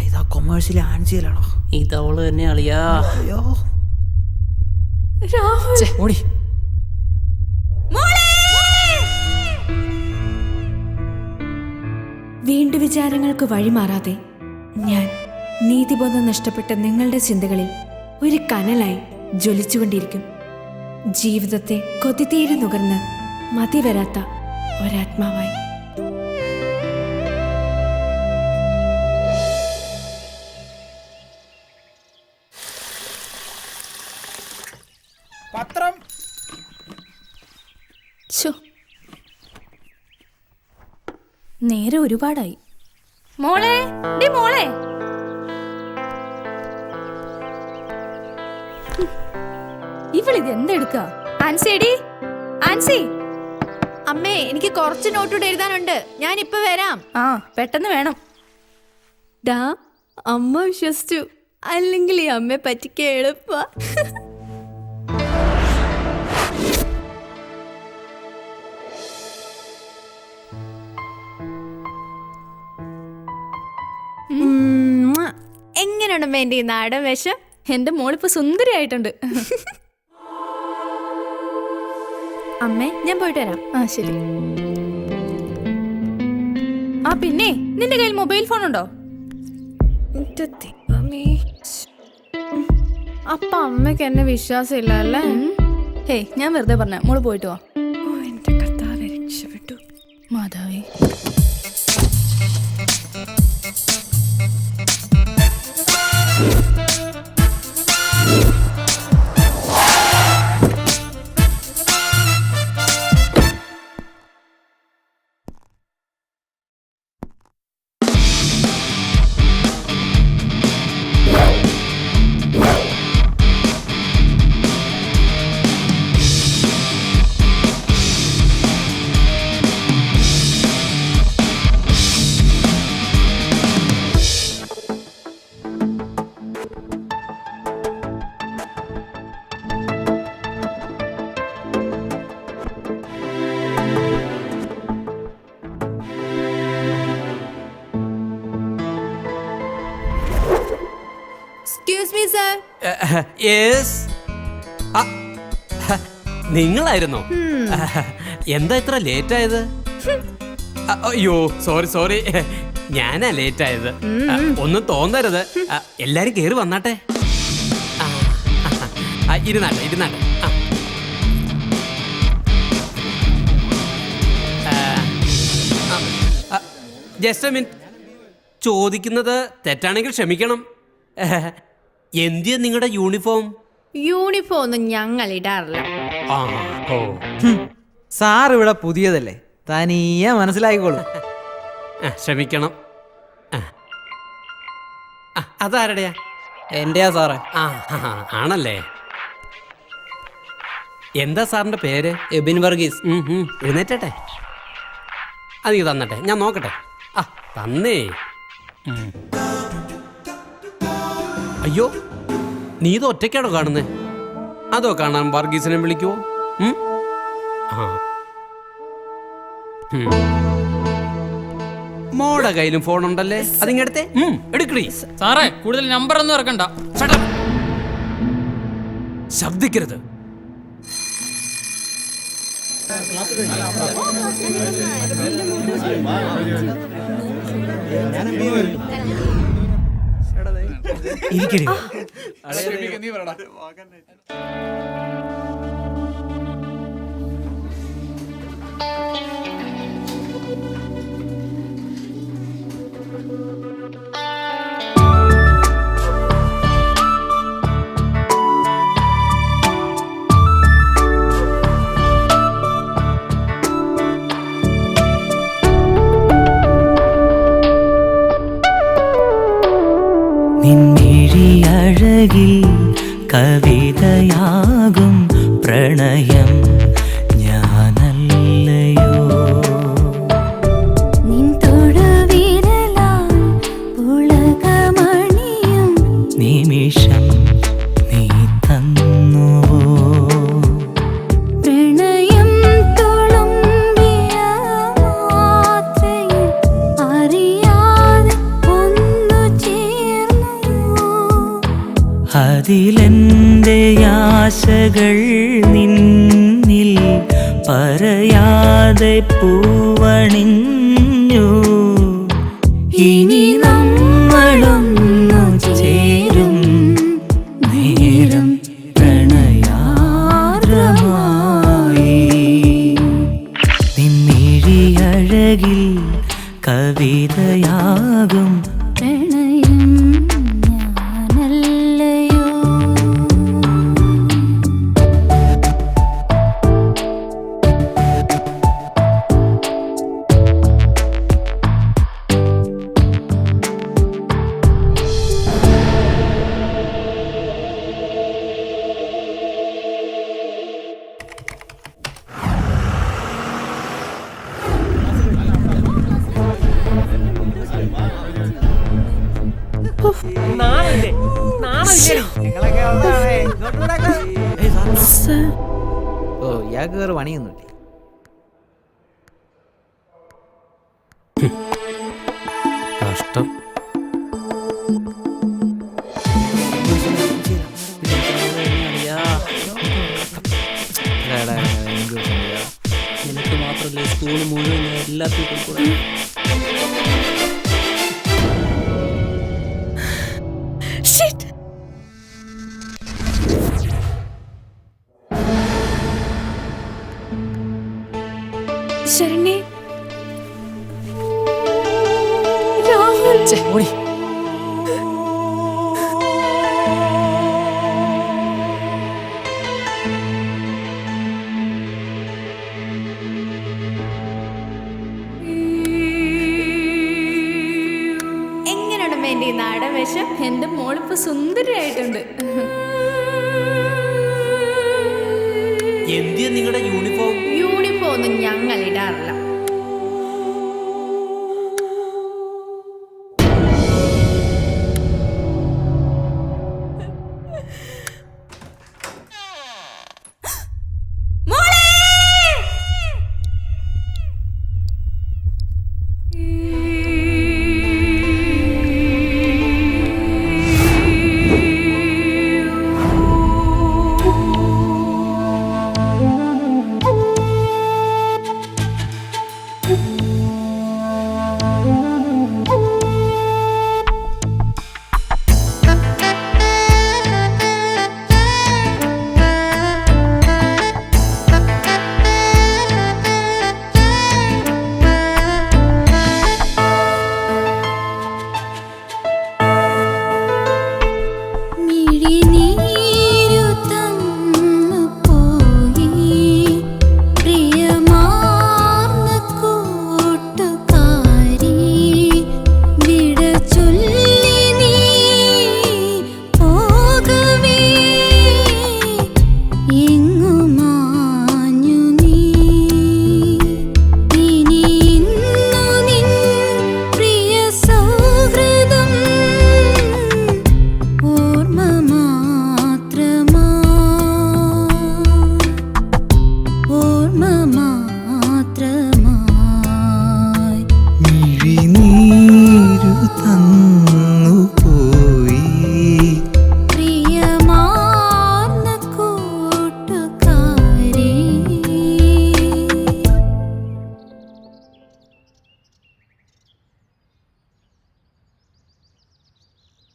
ഇതാ കൊമേഴ്സിൽ ആൻസിയിലാണോ? ഇതവള് തന്നെ അളിയാ. ഓടി. വീണ്ടു വിചാരങ്ങൾക്ക് വഴിമാറാതെ ഞാൻ നീതിബോധം നഷ്ടപ്പെട്ട നിങ്ങളുടെ ചിന്തകളിൽ ഒരു കനലായി ജ്വലിച്ചുകൊണ്ടിരിക്കും. ജീവിതത്തെ കൊതിതീരെ നുകർന്ന് മതി വരാത്ത ഒരാത്മാവായി. പത്രം. നേരെ ഒരുപാടായി. മോളെ മോളെ, ഇവളിത് എന്തെടുക്ക? ആൻസിടി, ആൻസി. അമ്മേ, എനിക്ക് കുറച്ച് നോട്ടൂടെ എഴുതാനുണ്ട്. ഞാൻ ഇപ്പൊ വരാം. ആ, പെട്ടെന്ന് വേണം. ഡാ, അമ്മ വിശ്വസിച്ചു. അല്ലെങ്കിൽ ഈ അമ്മയെ പറ്റിക്ക എളുപ്പ. എങ്ങനെയുണ്ടമ്മേ എന്റെ ഈ നാടൻ വേഷം? എന്റെ മോളിപ്പോ സുന്ദരിയായിട്ടുണ്ട്. അമ്മേ, ഞാൻ പോയിട്ട് വരാം. ആ, ശരി. ആ, പിന്നെ നിന്റെ കയ്യിൽ മൊബൈൽ ഫോൺ ഉണ്ടോ? അപ്പൊ അമ്മയ്ക്ക് എന്നെ വിശ്വാസം ഇല്ല അല്ലേ? ഹേയ്, ഞാൻ വെറുതെ പറഞ്ഞ. മോള് പോയിട്ട് വാ. എന്റെ കർത്താവേ, രക്ഷപ്പെട്ടു. Madhavi, excuse me sir. Yes. നിങ്ങളായിരുന്നോ? എന്താ ഇത്ര ലേറ്റ് ആയത്? അയ്യോ, സോറി സോറി, ഞാനാ ലേറ്റ് ആയത്. ഒന്നും തോന്നരുത്. എല്ലാരും കേറി വന്നാട്ടെ. ഇരുന്നാട്ടെ ഇരുന്നാട്ടെ. Just a minute. ചോദിക്കുന്നത് തെറ്റാണെങ്കിൽ ക്ഷമിക്കണം. എന്തിയാ നിങ്ങളുടെ യൂണിഫോം? യൂണിഫോം ഒന്നും ഞങ്ങൾ ഇടാറില്ല. സാർ ഇവിടെ പുതിയതല്ലേ, തനിയെ മനസ്സിലായിക്കോളും. ക്ഷമിക്കണം. അതാരടെയാ? എന്റെയാ സാറേ. ആണല്ലേ. എന്താ സാറിന്റെ പേര്? എബിൻ വർഗീസ്. എഴുന്നേറ്റട്ടെ. അതെനിക്ക് തന്നട്ടെ, ഞാൻ നോക്കട്ടെ. തന്നേ. അയ്യോ, നീ ഇത് ഒറ്റയ്ക്കാണോ കാണുന്നേ? അതോ കാണാൻ വർഗീസിനെ വിളിക്കുവോ? മോടെ കയ്യിലും ഫോൺ ഉണ്ടല്ലേ, അതിങ്ങടുത്തേ. എടുക്കണേ സാറേ. കൂടുതൽ നമ്പർ ഒന്നും ഇറക്കണ്ട. ശബ്ദിക്കരുത്. ഇരിക്കണേ. നിൻമിഴിയഴകിൽ കവിതയാകും പ്രണയം ഞാനല്ലയോ? നിൻ തൊടുവിരലാൽ പുളകമണിയും നിമിഷം നീ തന്നുവോ? പ്രണയം തുളുമ്പിയ മാത്രയിൽ അറിയ അതിലെൻ്റെ ആശകൾ നിന്നിൽ പറയാതെ പൂവണിഞ്ഞു. ഇനി നമ്മളൊന്നു ചേരും നേരം പ്രണയാർദ്രമായി. നിൻമിഴിയഴകിൽ കവിതയാകും പ്രണയം ഞാനല്ലയോ. ഓ ഇയാൾക്ക് വേറെ പണിയൊന്നുമില്ലേ? കഷ്ടം. നിനക്ക് മാത്രമല്ലേ സ്കൂൾ മുഴുവൻ എല്ലാത്തിനും കൂടെ. ശരണേ, രാഹുൽ, എങ്ങനെയുണ്ട് എന്റെ ഈ നാടൻ വേഷം? എന്റെ മോളിപ്പോ സുന്ദരിയായിട്ടുണ്ട്. എന്തിയാ നിങ്ങളുടെ യൂണിഫോം? യൂണിഫോം ഒന്നും ഞങ്ങൾ ഇടാറില്ല.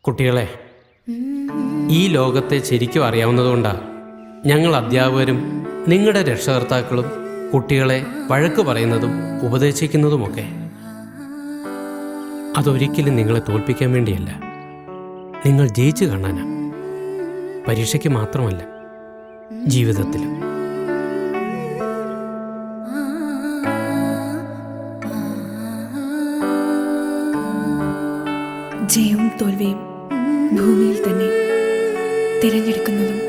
കുട്ടികളെ, ഈ ലോകത്തെ ശരിക്കും അറിയാവുന്നതുകൊണ്ടാണ് ഞങ്ങൾ അധ്യാപകരും നിങ്ങളുടെ രക്ഷകർത്താക്കളും കുട്ടികളെ വഴക്ക് പറയുന്നതും ഉപദേശിക്കുന്നതുമൊക്കെ. അതൊരിക്കലും നിങ്ങളെ തോൽപ്പിക്കാൻ വേണ്ടിയല്ല, നിങ്ങൾ ജയിച്ചു കാണാനാണ്. പരീക്ഷയ്ക്ക് മാത്രമല്ല, ജീവിതത്തിലും. ജയവും തോൽവിയും ഭൂമിയിൽ തന്നെ തിരഞ്ഞെടുക്കുന്നതും